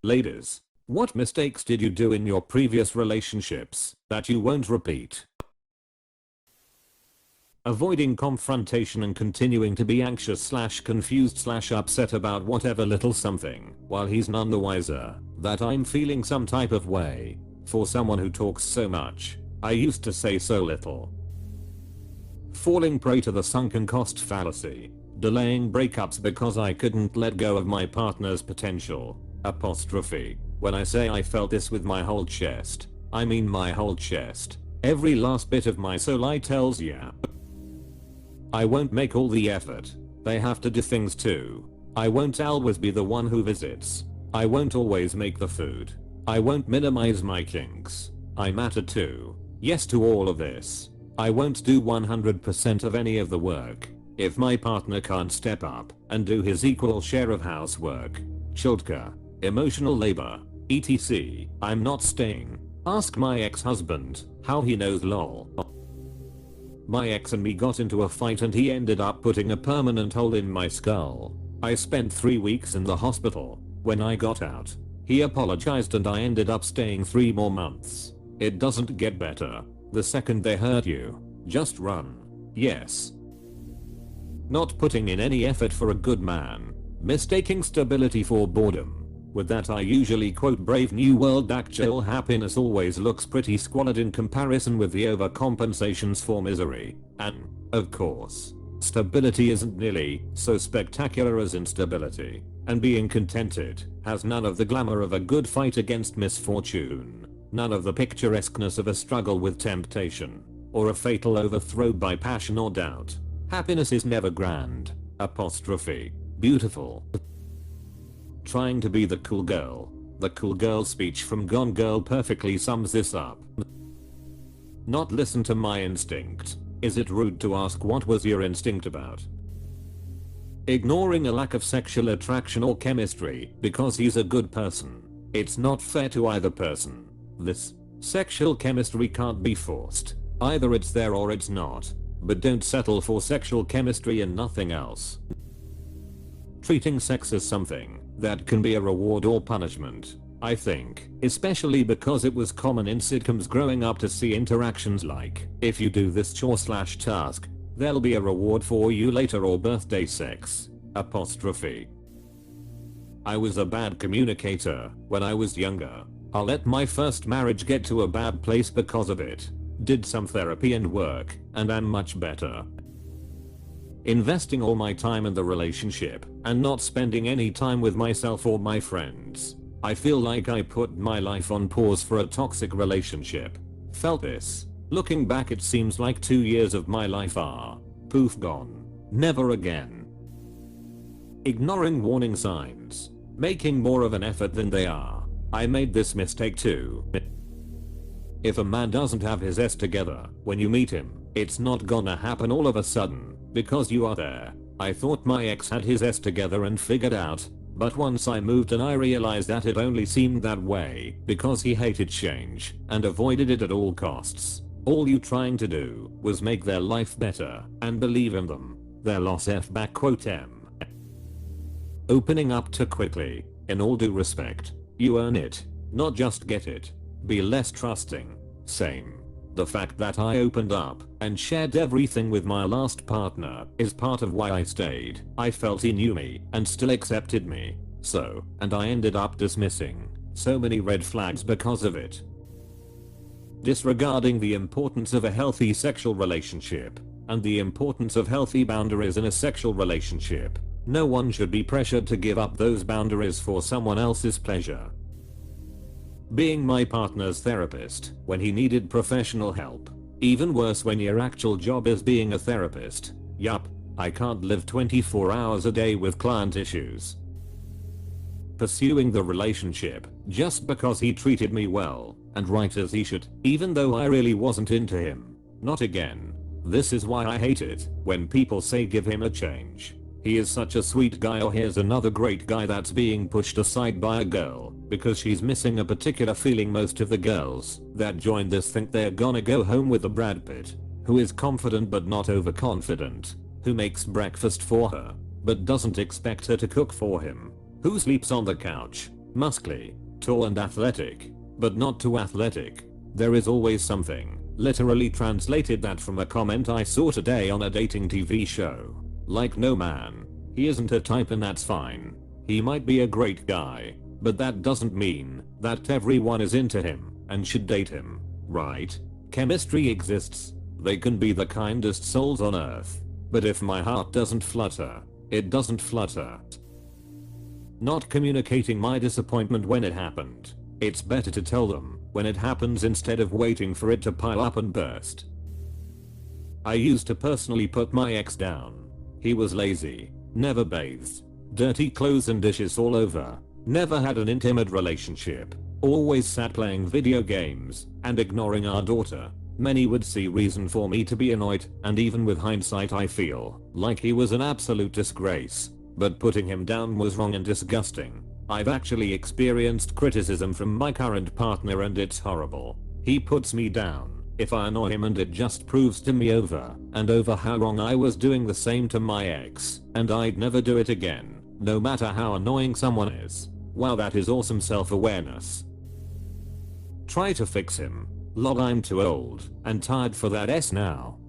Ladies, what mistakes did you do in your previous relationships that you won't repeat? Avoiding confrontation and continuing to be anxious / confused / upset about whatever little something while he's none the wiser that I'm feeling some type of way for someone who talks so much. I used to say so little. Falling prey to the sunken cost fallacy. Delaying breakups because I couldn't let go of my partner's potential. Apostrophe. When I say I felt this with my whole chest, I mean my whole chest. Every last bit of my soul. I tells ya. I won't make all the effort. They have to do things too. I won't always be the one who visits. I won't always make the food. I won't minimize my kinks. I matter too. Yes to all of this. I won't do 100% of any of the work. If my partner can't step up and do his equal share of housework, childcare, emotional labor, etc., I'm not staying. Ask my ex-husband how he knows lol. My ex and me got into a fight and he ended up putting a permanent hole in my skull. I spent 3 weeks in the hospital. When I got out, he apologized and I ended up staying 3 more months. It doesn't get better. The second they hurt you, just run. Yes. Not putting in any effort for a good man. Mistaking stability for boredom. With that I usually quote Brave New World actual happiness always looks pretty squalid in comparison with the overcompensations for misery. And, of course, stability isn't nearly so spectacular as instability. And being contented has none of the glamour of a good fight against misfortune. None of the picturesqueness of a struggle with temptation. Or a fatal overthrow by passion or doubt. Happiness is never grand. Apostrophe. Beautiful. Trying to be the cool girl. The cool girl speech from Gone Girl perfectly sums this up. Not listen to my instinct. Is it rude to ask what was your instinct about? Ignoring a lack of sexual attraction or chemistry because he's a good person. It's not fair to either person. This sexual chemistry can't be forced. Either it's there or it's not. But don't settle for sexual chemistry and nothing else. Treating sex as something that can be a reward or punishment, I think, especially because it was common in sitcoms growing up to see interactions like, if you do this chore / task, there'll be a reward for you later or birthday sex. Apostrophe. I was a bad communicator when I was younger. I let my first marriage get to a bad place because of it. Did some therapy and work, and I'm much better. Investing all my time in the relationship and not spending any time with myself or my friends. I feel like I put my life on pause for a toxic relationship. Felt this. Looking back it seems like 2 years of my life are poof gone. Never again. Ignoring warning signs. Making more of an effort than they are. I made this mistake too. If a man doesn't have his S together when you meet him, it's not gonna happen all of a sudden because you are there. I thought my ex had his S together and figured out, but once I moved and I realized that it only seemed that way because he hated change and avoided it at all costs. All you trying to do was make their life better and believe in them. Their loss F back quote M. Opening up too quickly. In all due respect, you earn it, not just get it. Be less trusting. Same. The fact that I opened up and shared everything with my last partner is part of why I stayed. I felt he knew me and still accepted me. And I ended up dismissing so many red flags because of it. Disregarding the importance of a healthy sexual relationship and the importance of healthy boundaries in a sexual relationship. No one should be pressured to give up those boundaries for someone else's pleasure. Being my partner's therapist when he needed professional help. Even worse when your actual job is being a therapist. Yup, I can't live 24 hours a day with client issues. Pursuing the relationship just because he treated me well and right as he should, even though I really wasn't into him. Not again. This is why I hate it when people say give him a change. He is such a sweet guy, or here's another great guy that's being pushed aside by a girl because she's missing a particular feeling. Most of the girls that join this think they're gonna go home with a Brad Pitt who is confident but not overconfident, who makes breakfast for her but doesn't expect her to cook for him, who sleeps on the couch muscly, tall and athletic, but not too athletic. There is always something. Literally translated that from a comment I saw today on a dating TV show. Like, no man. He isn't a type and that's fine. He might be a great guy, but that doesn't mean that everyone is into him and should date him, right? Chemistry exists. They can be the kindest souls on earth. But if my heart doesn't flutter, it doesn't flutter. Not communicating my disappointment when it happened. It's better to tell them when it happens instead of waiting for it to pile up and burst. I used to personally put my ex down. He was lazy, never bathed, dirty clothes and dishes all over, never had an intimate relationship, always sat playing video games and ignoring our daughter. Many would see reason for me to be annoyed, and even with hindsight I feel like he was an absolute disgrace. But putting him down was wrong and disgusting. I've actually experienced criticism from my current partner and it's horrible. He puts me down if I annoy him and it just proves to me over and over how wrong I was doing the same to my ex, and I'd never do it again, no matter how annoying someone is. Wow, that is awesome self-awareness. Try to fix him. Lol, I'm too old and tired for that S now.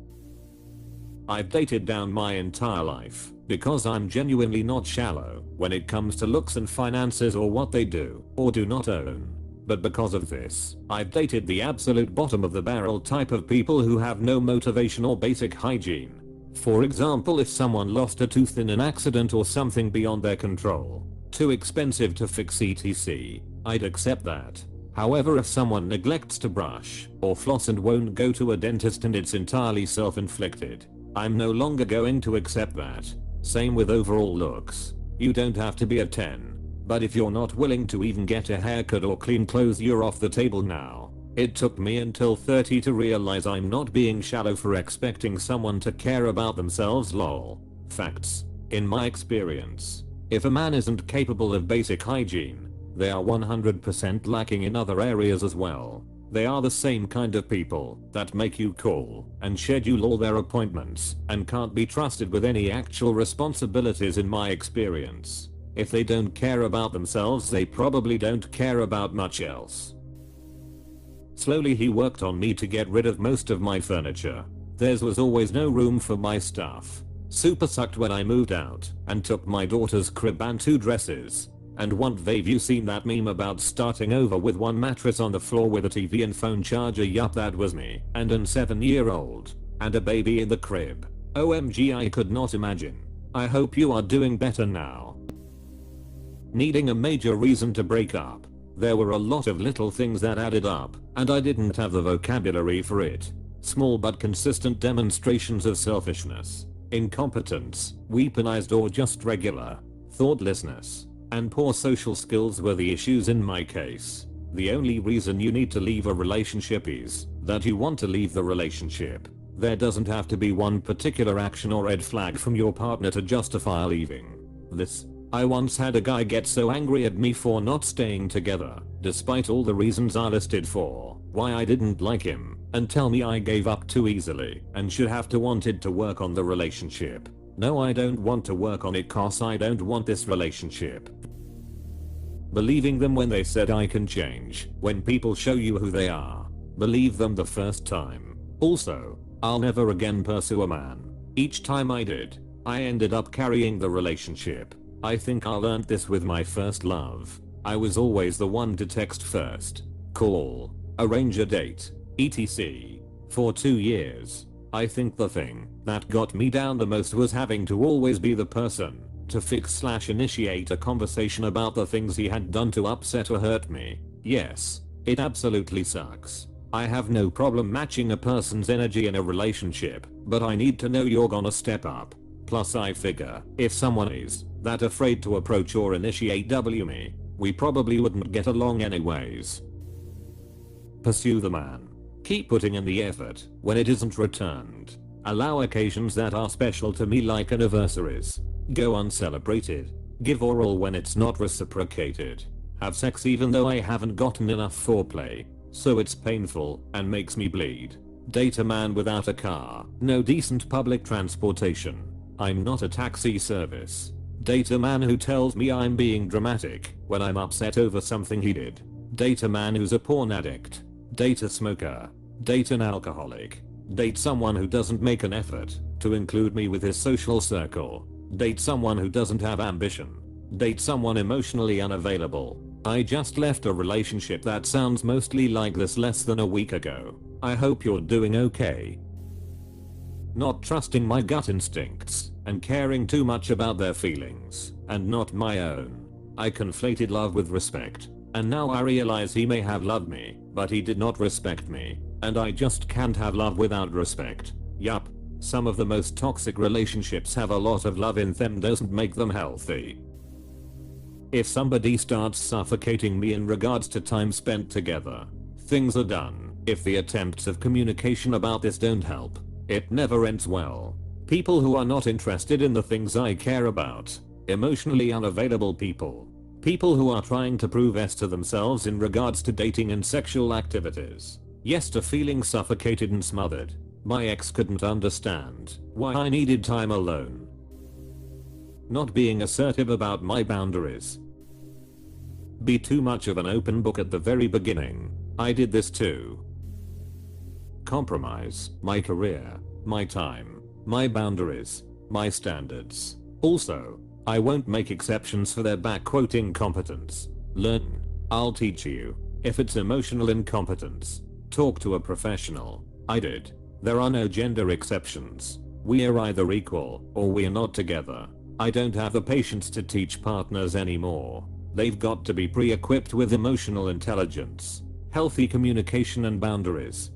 I've dated down my entire life because I'm genuinely not shallow when it comes to looks and finances or what they do or do not own. But because of this, I've dated the absolute bottom of the barrel type of people who have no motivation or basic hygiene. For example, if someone lost a tooth in an accident or something beyond their control, too expensive to fix etc., I'd accept that. However, if someone neglects to brush or floss and won't go to a dentist and it's entirely self-inflicted, I'm no longer going to accept that. Same with overall looks. You don't have to be a 10, but if you're not willing to even get a haircut or clean clothes, you're off the table now. It took me until 30 to realize I'm not being shallow for expecting someone to care about themselves. Lol. Facts. In my experience, if a man isn't capable of basic hygiene, they are 100% lacking in other areas as well. They are the same kind of people that make you call and schedule all their appointments and can't be trusted with any actual responsibilities in my experience. If they don't care about themselves, they probably don't care about much else. Slowly he worked on me to get rid of most of my furniture. There was always no room for my stuff. Super sucked when I moved out and took my daughter's crib and 2 dresses. And one Vave, you seen that meme about starting over with 1 mattress on the floor with a TV and phone charger? Yup, that was me. And an 7-year-old. And a baby in the crib. OMG, I could not imagine. I hope you are doing better now. Needing a major reason to break up. There were a lot of little things that added up, and I didn't have the vocabulary for it. Small but consistent demonstrations of selfishness, incompetence, weaponized or just regular thoughtlessness, and poor social skills were the issues in my case. The only reason you need to leave a relationship is that you want to leave the relationship. There doesn't have to be one particular action or red flag from your partner to justify leaving. I once had a guy get so angry at me for not staying together, despite all the reasons I listed for why I didn't like him, and tell me I gave up too easily and should have wanted to work on the relationship. No, I don't want to work on it cause I don't want this relationship. Believing them when they said I can change. When people show you who they are, believe them the first time. Also, I'll never again pursue a man. Each time I did, I ended up carrying the relationship. I think I learned this with my first love. I was always the one to text first, call, arrange a date, etc. For 2 years. I think the thing that got me down the most was having to always be the person to fix/initiate a conversation about the things he had done to upset or hurt me. Yes, it absolutely sucks. I have no problem matching a person's energy in a relationship, but I need to know you're gonna step up. Plus I figure, if someone is that afraid to approach or initiate me, we probably wouldn't get along anyways. Pursue the man. Keep putting in the effort when it isn't returned. Allow occasions that are special to me like anniversaries go uncelebrated. Give oral when it's not reciprocated. Have sex even though I haven't gotten enough foreplay, so it's painful and makes me bleed. Date a man without a car, no decent public transportation. I'm not a taxi service. Date a man who tells me I'm being dramatic when I'm upset over something he did. Date a man who's a porn addict. Date a smoker. Date an alcoholic. Date someone who doesn't make an effort to include me with his social circle. Date someone who doesn't have ambition. Date someone emotionally unavailable. I just left a relationship that sounds mostly like this less than a week ago. I hope you're doing okay. Not trusting my gut instincts and caring too much about their feelings and not my own. I conflated love with respect, and now I realize he may have loved me, but he did not respect me, and I just can't have love without respect. Yup, some of the most toxic relationships have a lot of love in them, doesn't make them healthy. If somebody starts suffocating me in regards to time spent together, things are done. If the attempts of communication about this don't help, it never ends well. People who are not interested in the things I care about, emotionally unavailable people, people who are trying to prove S to themselves in regards to dating and sexual activities, yes to feeling suffocated and smothered. My ex couldn't understand why I needed time alone. Not being assertive about my boundaries. Be too much of an open book at the very beginning. I did this too. Compromise my career, my time, my boundaries, my standards. Also, I won't make exceptions for their backquote incompetence. Learn. I'll teach you. If it's emotional incompetence, talk to a professional. I did. There are no gender exceptions. We're either equal or we're not together. I don't have the patience to teach partners anymore. They've got to be pre-equipped with emotional intelligence, healthy communication and boundaries.